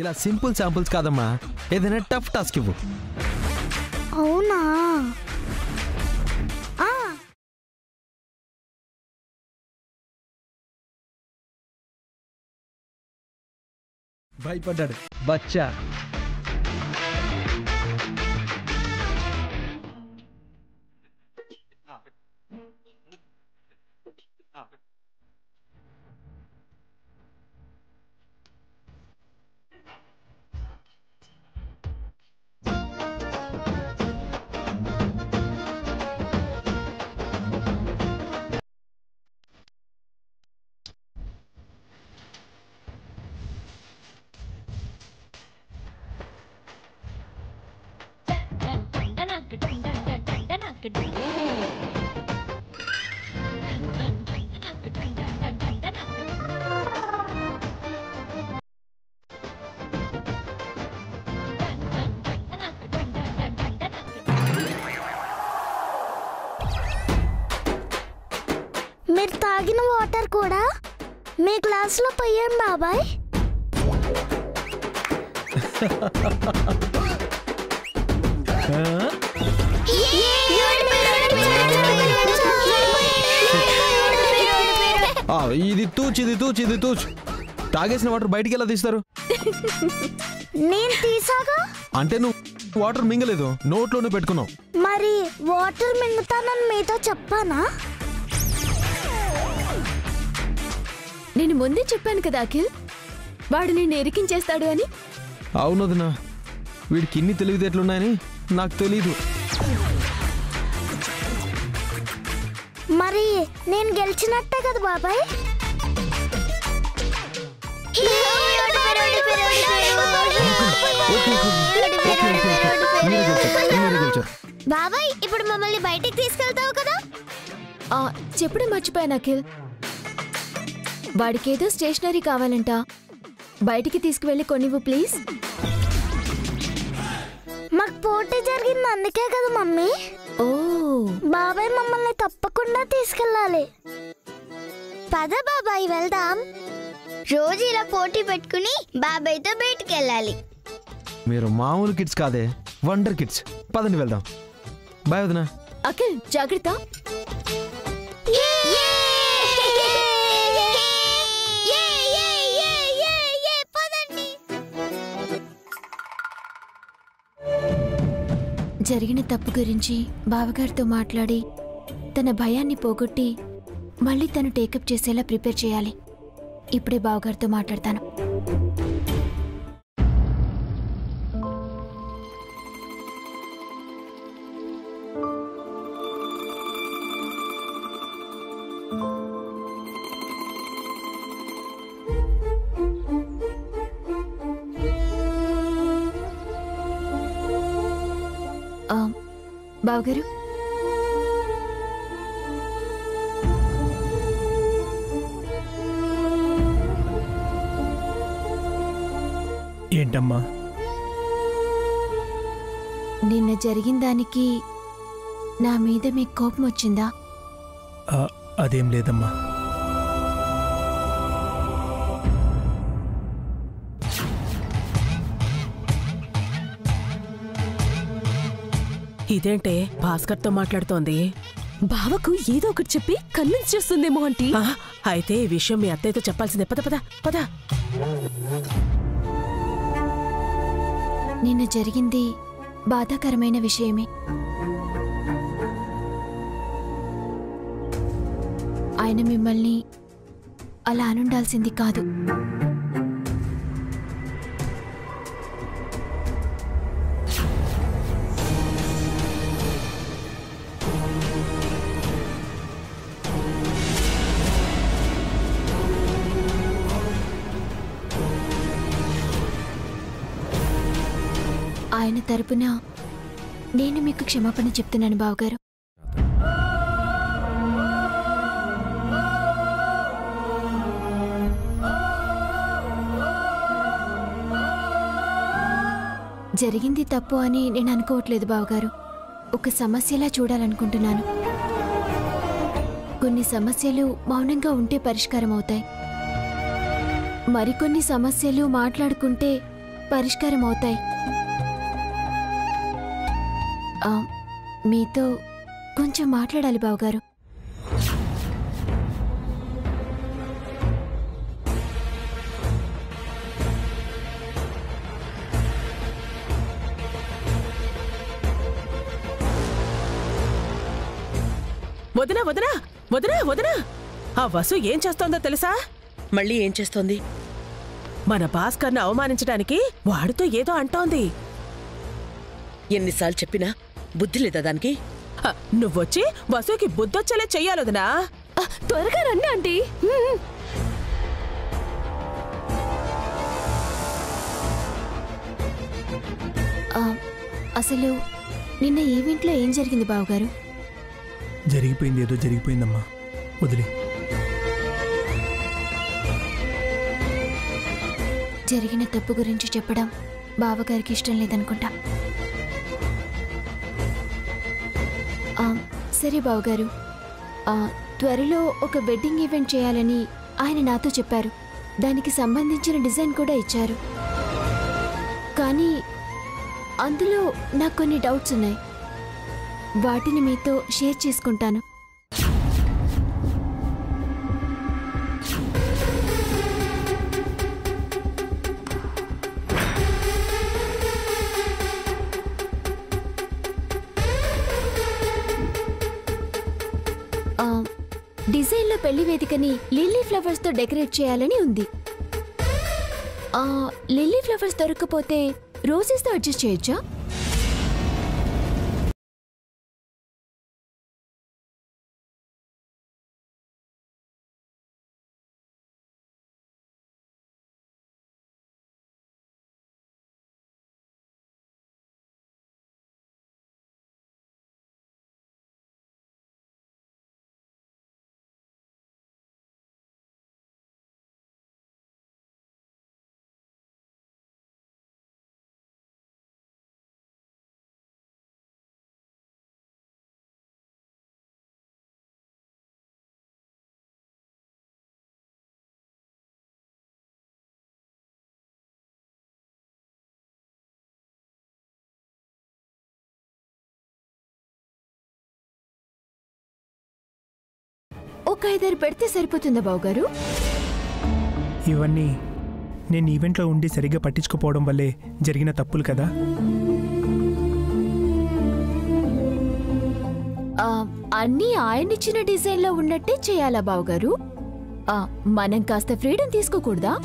ఇలా simple samples కాదమ్మా, ఏదైనా టఫ్ టాస్క్ ఇవ్వు. అవునా? భయపడ్డాడు బచ్చా. మీరు తాగిన వాటర్ కూడా మీ గ్లాసులో పోయండి బాబాయ్. ఇది తూచు, ఇది తూచు, ఇది తూచు. తాగేసిన వాటర్ బయటికి ఎలా తీస్తారు? నేను తీసాగా. అంటే నువ్వు వాటర్ మింగలేదు, నోట్లోనే పెట్టుకున్నావు. మరి వాటర్ మింగుతానని మీతో చెప్పానా? నేను ముందే చెప్పాను కదా అఖిల్, వాడు నిన్ను ఎరికించేస్తాడు అని. అవునదినా, వీడికి ఇన్ని తెలివితేటలున్నాయని నాకు తెలీదు. మరి నేను గెలిచినట్టే కదా బాబాయ్. బాబాయ్ ఇప్పుడు మమ్మల్ని బయటికి తీసుకెళ్తావు కదా? చెప్పడం మర్చిపోయాను అఖిల్, వాడికేదో స్టేషనరీ కావాలంట, బయటికి తీసుకువెళ్ళి కొనివ్వు ప్లీజ్. మాకు పోటీ జరిగింది అందుకే కదా మమ్మీ. ఓ, బాబాయ్ మమ్మల్ని తప్పకుండా తీసుకెళ్ళాలి. పద బాబాయ్ వెళ్దాం. రోజు ఇలా పోటీ పెట్టుకుని బాబాయ్తో బయటికి వెళ్ళాలి. మీరు మామూలు కిడ్స్ కాదే, వండర్ కిడ్స్. పదండి వెళ్దాం. బాయ్ వదినా. అఖిల్ జాగ్రత్త. జరిగిన తప్పు గురించి బావగారితో మాట్లాడి తన భయాన్ని పోగొట్టి మళ్ళీ తను టేకప్ చేసేలా ప్రిపేర్ చేయాలి. ఇప్పుడే బావగారితో మాట్లాడతాను. బావగారు, ఏంటమ్మా? నిన్న జరిగిన దానికి నా మీద మీకు కోపం వచ్చిందా? అదేం లేదమ్మా. ఇదేంటే భాస్కర్తో మాట్లాడుతోంది? బావకు ఏదో ఒకటి చెప్పి కన్విన్స్ చేస్తుందేమో ఆంటీ. అయితే ఈ విషయం మీ అత్తయ్యతో చెప్పాల్సిందే. పద పద పద. నిన్న జరిగింది బాధాకరమైన విషయమే. ఆయన మిమ్మల్ని అలా అనుండాల్సింది కాదు. ఆయన తరపున నేను మీకు క్షమాపణ చెప్తున్నాను బావగారు. జరిగింది తప్పు అని నేను అనుకోవట్లేదు బావగారు. ఒక సమస్యలా చూడాలనుకుంటున్నాను. కొన్ని సమస్యలు మౌనంగా ఉంటే పరిష్కారం అవుతాయి, మరికొన్ని సమస్యలు మాట్లాడుకుంటే పరిష్కారం అవుతాయి. మీతో కొంచెం మాట్లాడాలి బావగారు. వదినా వదినా వదినా వదినా ఆ వసు ఏం చేస్తోందో తెలుసా? మళ్ళీ ఏం చేస్తోంది? మన భాస్కర్ను అవమానించడానికి వాడితో ఏదో అంటోంది. ఎన్నిసార్లు చెప్పినా బుద్ధి లేదా దానికి? నువ్వొచ్చి వసుకి బుద్ధొచ్చేలా చెయ్యాలొదినా. త్వరగా రండి ఆంటీ. అసలు నిన్న ఈవెంట్లో ఏం జరిగింది బావగారు? జరిగిపోయింది ఏదో జరిగిపోయిందమ్మా, వదిలే. జరిగిన తప్పు గురించి చెప్పడం బావగారికి ఇష్టం లేదనుకుంటా. సరే బావగారు, త్వరలో ఒక వెడ్డింగ్ ఈవెంట్ చేయాలని ఆయన నాతో చెప్పారు. దానికి సంబంధించిన డిజైన్ కూడా ఇచ్చారు. కానీ అందులో నాకు కొన్ని డౌట్స్ ఉన్నాయి. వాటిని మీతో షేర్ చేసుకుంటాను. డిజైన్లో పెళ్లి వేదికని లిల్లీ ఫ్లవర్స్తో డెకరేట్ చేయాలని ఉంది. లిల్లీ ఫ్లవర్స్ దొరకకపోతే రోజెస్తో అడ్జస్ట్ చేయొచ్చా? ఒక 5-6 పెడితే సరిపోతుందా బావగారు? ఇవన్నీ నేను ఈవెంట్లో ఉండి సరిగ్గా పట్టించుకోపోవడం వల్లే జరిగిన తప్పులు కదా. అన్నీ ఆయనిచ్చిన డిజైన్లో ఉన్నట్టే చేయాలా బావగారు? మనం కాస్త ఫ్రీడమ్ తీసుకోకూడదా?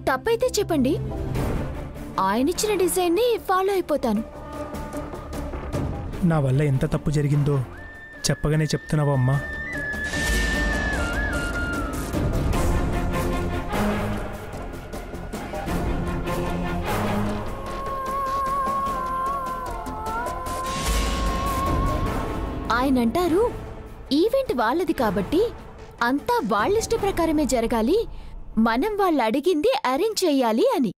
తప్పైతే చెప్పండి, ఆయనిచ్చిన డిజైన్ని ఫాలో అయిపోతాను. నా వల్ల ఎంత తప్పు జరిగిందో చెప్పగానే చెప్తున్నావా అమ్మా? ఆయన అంటారు, ఈవెంట్ వాళ్ళది కాబట్టి అంతా వాళ్ళిష్ట ప్రకారమే జరగాలి, మనం వాళ్ళు అడిగింది అరేంజ్ చెయ్యాలి అని.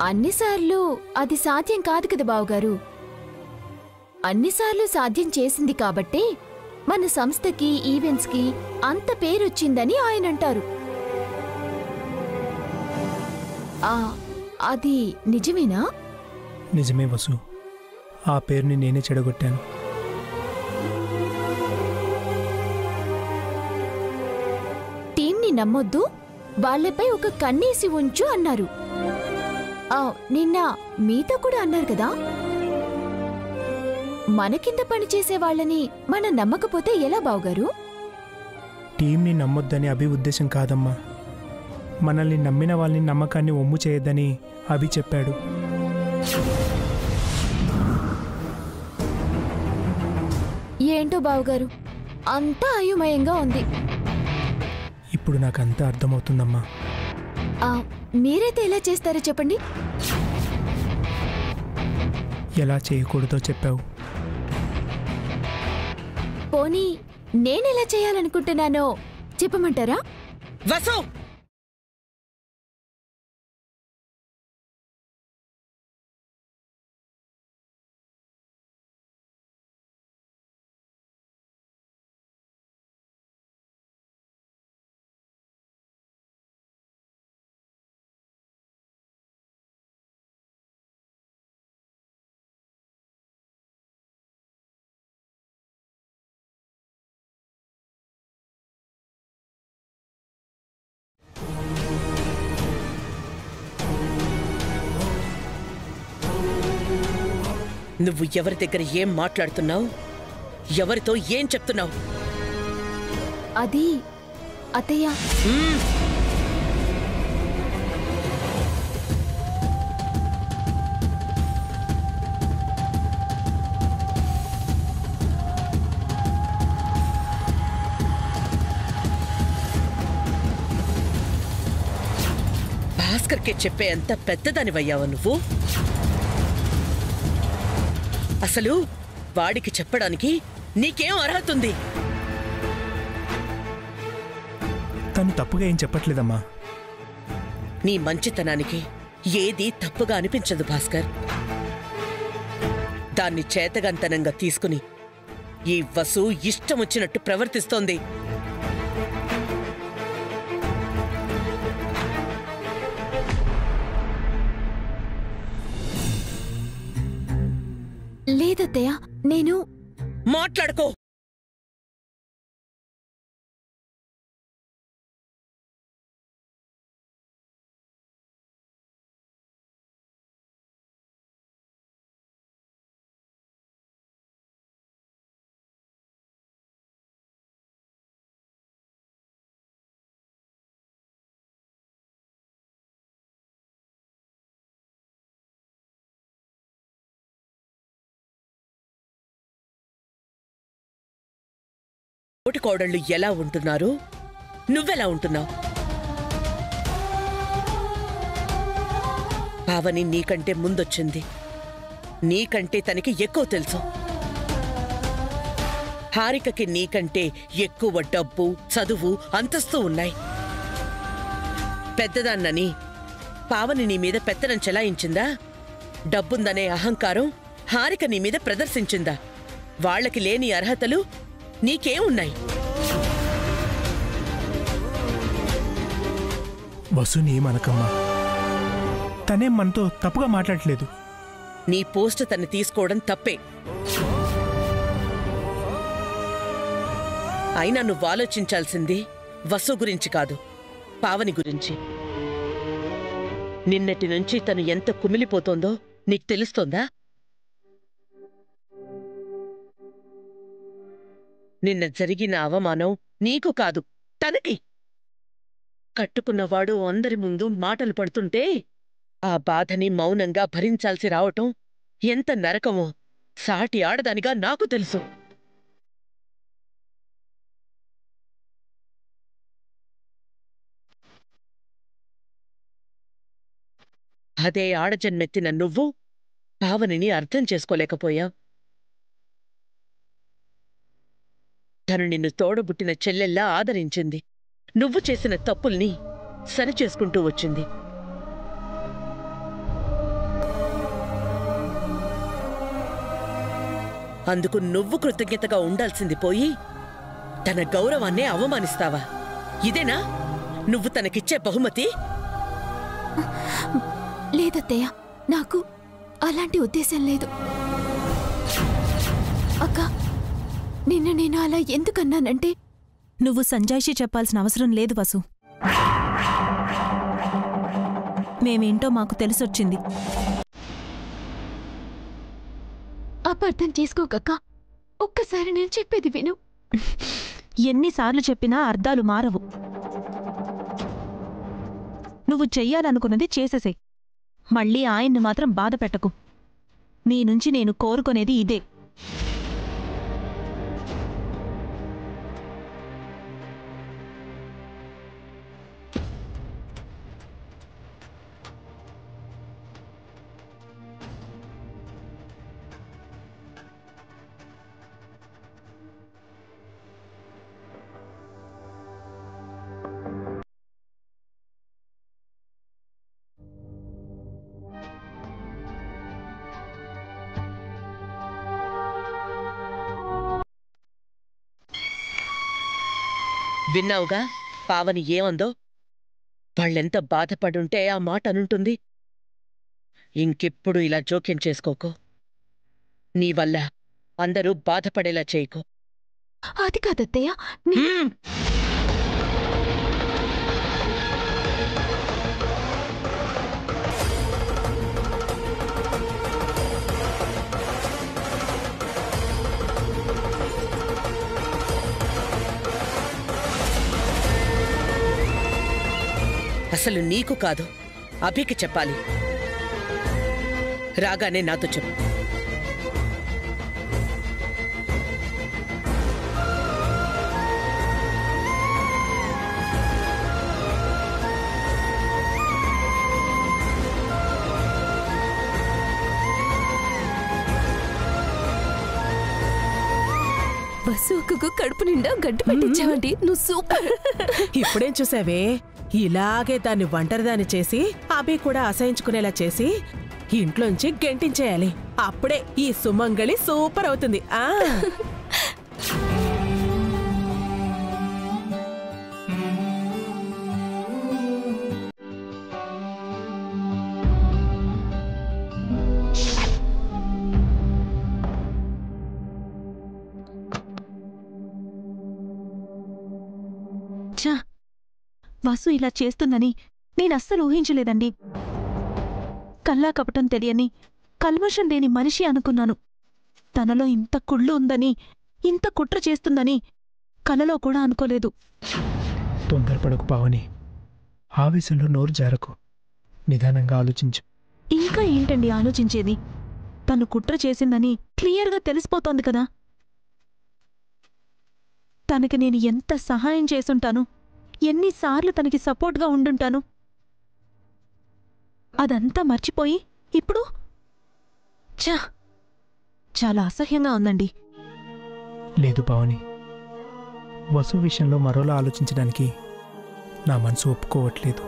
అన్నిసార్లు అది సాధ్యం కాదు కదా బావగారు. అన్నిసార్లు సాధ్యం చేసింది కాబట్టే మన సంస్థకి, ఈవెంట్స్కి అంత పేరొచ్చిందని ఆయన అంటారు. అది నిజమేనా? నిజమే వసు, ఆ పేరుని నేనే చెడగొట్టాను. టీంని నమ్మొద్దు, వాళ్ళపై ఒక కన్నేసి ఉంచు అన్నారు. నిన్న మీతో కూడా అన్నారు కదా. మన కింద పనిచేసే వాళ్ళని మనం నమ్మకపోతే ఎలా బావగారు? టీంని నమ్మొద్దని అభి ఉద్దేశం కాదమ్మా. మనల్ని నమ్మిన వాళ్ళని నమ్మకాన్ని ఒమ్ము చేయొద్దని అభి చెప్పాడు. ఏంటో బావగారు, అంతా అయోమయంగా ఉంది. ఇప్పుడు నాకంతా అర్థమవుతుందమ్మా. మీరైతే ఎలా చేస్తారో చెప్పండి. ఎలా చేయకూడదో చెప్పావు. పోనీ నేనెలా చేయాలనుకుంటున్నానో చెప్పమంటారా? వసు! నువ్వు ఎవరి దగ్గర ఏం మాట్లాడుతున్నావు? ఎవరితో ఏం చెప్తున్నావు? అది అత్తయ్య. భాస్కర్కే చెప్పే అంత పెద్దదానివయ్యావా నువ్వు? అసలు వాడికి చెప్పడానికి నీకేం అర్హత ఉంది? తను తప్పుగా ఏం చెప్పట్లేదమ్మా. నీ మంచితనానికి ఏదీ తప్పుగా అనిపించదు భాస్కర్. దాన్ని చేతగంతనంగా తీసుకుని ఈ వసు ఇష్టం వచ్చినట్టు ప్రవర్తిస్తోంది. లేదత్తయ్య, నేను మాట్లాడుకో. తోటి కోడళ్ళు ఎలా ఉంటున్నారు? నువ్వెలా ఉంటున్నావు? పావని నీకంటే ముందొచ్చింది. నీకంటే తనకి ఎక్కువ తెలుసు. హారికకి నీకంటే ఎక్కువ డబ్బు, చదువు, అంతస్తు ఉన్నాయి. పెద్దదాన్నని పావని నీ మీద పెత్తనం చెలాయించిందా? డబ్బుందనే అహంకారం హారిక నీ మీద ప్రదర్శించిందా? వాళ్లకి లేని అర్హతలు నీకేమున్నాయి? వసుని ఏమనకమ్మా. తనేం మనతో తప్పుగా మాట్లాడలేదు. నీ పోస్ట్ తను తీసుకోవడం తప్పే. అయినా నువ్వు ఆలోచించాల్సింది వసు గురించి కాదు, పావని గురించి. నిన్నటి నుంచి తను ఎంత కుమిలిపోతోందో నీకు తెలుస్తోందా? నిన్న జరిగిన అవమానం నీకు కాదు, తనకి. కట్టుకున్నవాడు అందరి ముందు మాటలు పడుతుంటే ఆ బాధని మౌనంగా భరించాల్సి రావటం ఎంత నరకమో సాటి ఆడదానిగా నాకు తెలుసు. అదే ఆడజన్మెత్తిన నువ్వు పావనిని అర్థం చేసుకోలేకపోయావు. తను నిన్ను తోడబుట్టిన చెల్లెల్లా ఆదరించింది. నువ్వు చేసిన తప్పుల్ని సరిచేసుకుంటూ వచ్చింది. అందుకు నువ్వు కృతజ్ఞతగా ఉండాల్సింది పోయి తన గౌరవాన్నే అవమానిస్తావా? ఇదేనా నువ్వు తనకిచ్చే బహుమతి? లేదత్తయ్య, నాకు అలాంటి ఉద్దేశం లేదు. అక్క, నిన్న నేను అలా ఎందుకన్నానంటే, నువ్వు సంజాయిషి చెప్పాల్సిన అవసరం లేదు వసు. మేమేంటో మాకు తెలిసొచ్చింది. అపార్థం చేసుకోకక్క, ఒక్కసారి నేను చెప్పేది విను. ఎన్నిసార్లు చెప్పినా అర్థాలు మారవు. నువ్వు చెయ్యాలనుకున్నది చేసేసే. మళ్ళీ ఆయన్ని మాత్రం బాధ పెట్టకు. నీ నుంచి నేను కోరుకునేది ఇదే. విన్నావుగా పావని ఏమందో? వాళ్ళెంత బాధపడుంటే ఆ మాట అనుంటుంది. ఇంకెప్పుడు ఇలా జోక్యం చేసుకోకు. నీ వల్ల అందరూ బాధపడేలా చేయకు. అది కాదత్తయ్య. అసలు నీకు కాదు, అభికి చెప్పాలి. రాగానే నాతో చెప్పు. వసుకు కడుపు నిండా గడ్డి పెట్టించావండి. నువ్వు సూపర్. ఇప్పుడేం చూసావే, ఇలాగే దాన్ని ఒంటరిదాన్ని చేసి అభి కూడా అసహించుకునేలా చేసి ఇంట్లోంచి గెంటించేయాలి. అప్పుడే ఈ సుమంగళి సూపర్ అవుతుంది. ఛా, వసు ఇలా చేస్తుందని నేనస్సలు ఊహించలేదండి. కల్లా కపటం తెలియని, కల్మషం లేని మనిషి అనుకున్నాను. తనలో ఇంత కుళ్ళు ఉందని, ఇంత కుట్ర చేస్తుందని కలలో కూడా అనుకోలేదు. తొందరపడకు పావని, ఆవేశంలో నోరు జారకు, నిదానంగా ఆలోచించు. ఇంకా ఏంటండి ఆలోచించేది? తను కుట్ర చేసిందని క్లియర్గా తెలిసిపోతోంది కదా. తనకి నేను ఎంత సహాయం చేసుంటాను, ఎన్నిసార్లు తనకి సపోర్ట్గా ఉండుంటాను. అదంతా మర్చిపోయి ఇప్పుడు చాలా అసహ్యంగా ఉందండి. లేదు పావని, వసు విషయంలో మరోలా ఆలోచించడానికి నా మనసు ఒప్పుకోవట్లేదు.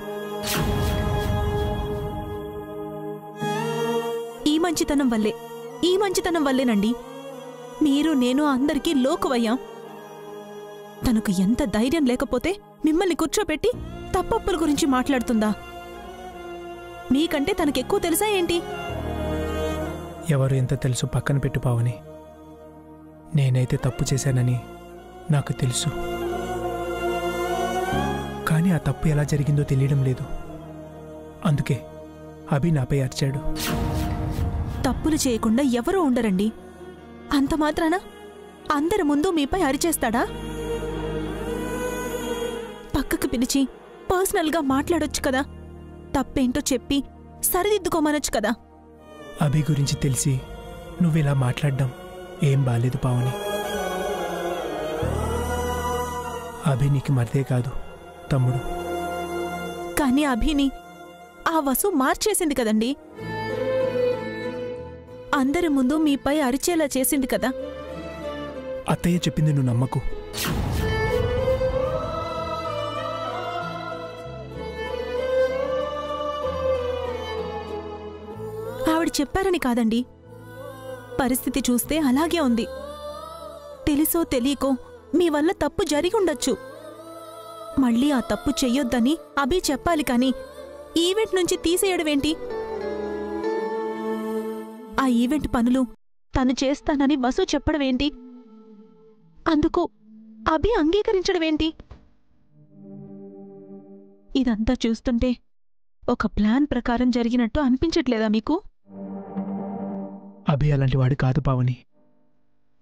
ఈ మంచితనం వల్లేనండి మీరు నేను అందరికీ లోకువయ్యాం. తనకు ఎంత ధైర్యం లేకపోతే మిమ్మల్ని కూర్చోపెట్టి తప్పప్పుల గురించి మాట్లాడుతుందా? మీకంటే తనకెక్కువ తెలుసా ఏంటి? ఎవరు ఎంత తెలుసు పక్కన పెట్టు పావని. నేనైతే తప్పు చేశానని నాకు తెలుసు, కానీ ఆ తప్పు ఎలా జరిగిందో తెలియడం లేదు. అందుకే అభి నాపై అరిచాడు. తప్పులు చేయకుండా ఎవరూ ఉండరండి. అంత మాత్రాన అందరి ముందు మీపై అరిచేస్తాడా? పక్కకు పిలిచి పర్సనల్గా మాట్లాడొచ్చు కదా. తప్పేంటో చెప్పి సరిదిద్దుకోమనొచ్చు కదా. అభి గురించి తెలిసి నువ్విలా మాట్లాడడం ఏం బాలేదు పావని. అభి నీకు మరిదే కాదు, తమ్ముడు. కానీ అభిని ఆ వసు మార్చేసింది కదండి. అందరి ముందు మీపై అరిచేలా చేసింది కదా. అత్తయ్య చెప్పింది నువ్వు నమ్మకు. ఆవిడ చెప్పారని కాదండి, పరిస్థితి చూస్తే అలాగే ఉంది. తెలుసో తెలియకో మీ వల్ల తప్పు జరిగి ఉండొచ్చు. మళ్ళీ ఆ తప్పు చెయ్యొద్దని అభి చెప్పాలి కానీ ఈవెంట్ నుంచి తీసేయడమేంటి? ఆ ఈవెంట్ పనులు తను చేస్తానని వసు చెప్పడమేంటి? అందుకు అభి అంగీకరించడమేంటి? ఇదంతా చూస్తుంటే ఒక ప్లాన్ ప్రకారం జరిగినట్టు అనిపించట్లేదా మీకు? అభి అలాంటి వాడు కాదు పావని.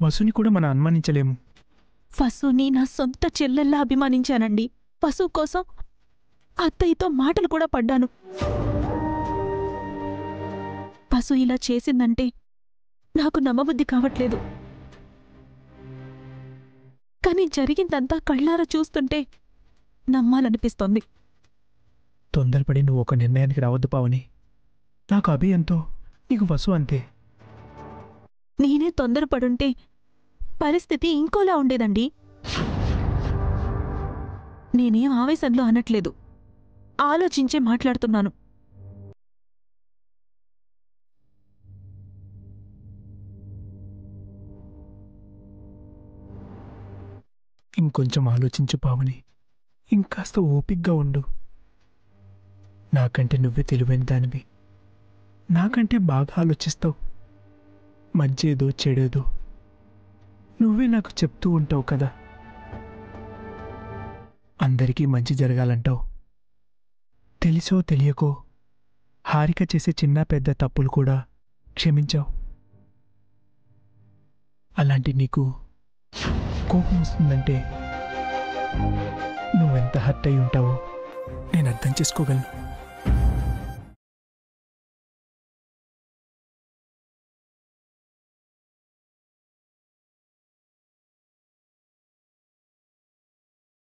వసుని కూడా మనం అనుమానించలేము. వసుని నా సొంత చెల్లెల్లా అభిమానించానండి. వసు కోసం అత్తయ్యతో మాటలు కూడా పడ్డాను. వసు ఇలా చేసిందంటే నాకు నమ్మబుద్ధి కావట్లేదు. కానీ జరిగిందంతా కళ్ళారా చూస్తుంటే నమ్మాలనిపిస్తోంది. తొందరపడి నువ్వు ఒక నిర్ణయానికి రావద్దు పావని. నాకు అభి ఎంతో, నీకు వసు అంతే. నేనే తొందరపడుంటే పరిస్థితి ఇంకోలా ఉండేదండి. నేనేం ఆవేశంలో అనట్లేదు, ఆలోచించే మాట్లాడుతున్నాను. ఇంకొంచెం ఆలోచించు పావని, ఇంకాస్త ఓపిగ్గా ఉండు. నాకంటే నువ్వే తెలివైన దానివి. నాకంటే బాగా ఆలోచిస్తావు. మంచేదో చెడేదో నువ్వే నాకు చెప్తూ ఉంటావు కదా. అందరికీ మంచి జరగాలంటావు. తెలిసో తెలియకో హారిక చేసే చిన్న పెద్ద తప్పులు కూడా క్షమించావు. అలాంటి నీకు కోపం వస్తుందంటే నువ్వెంత హర్ట్ అయి ఉంటావో నేను నేను అర్థం చేసుకోగలను.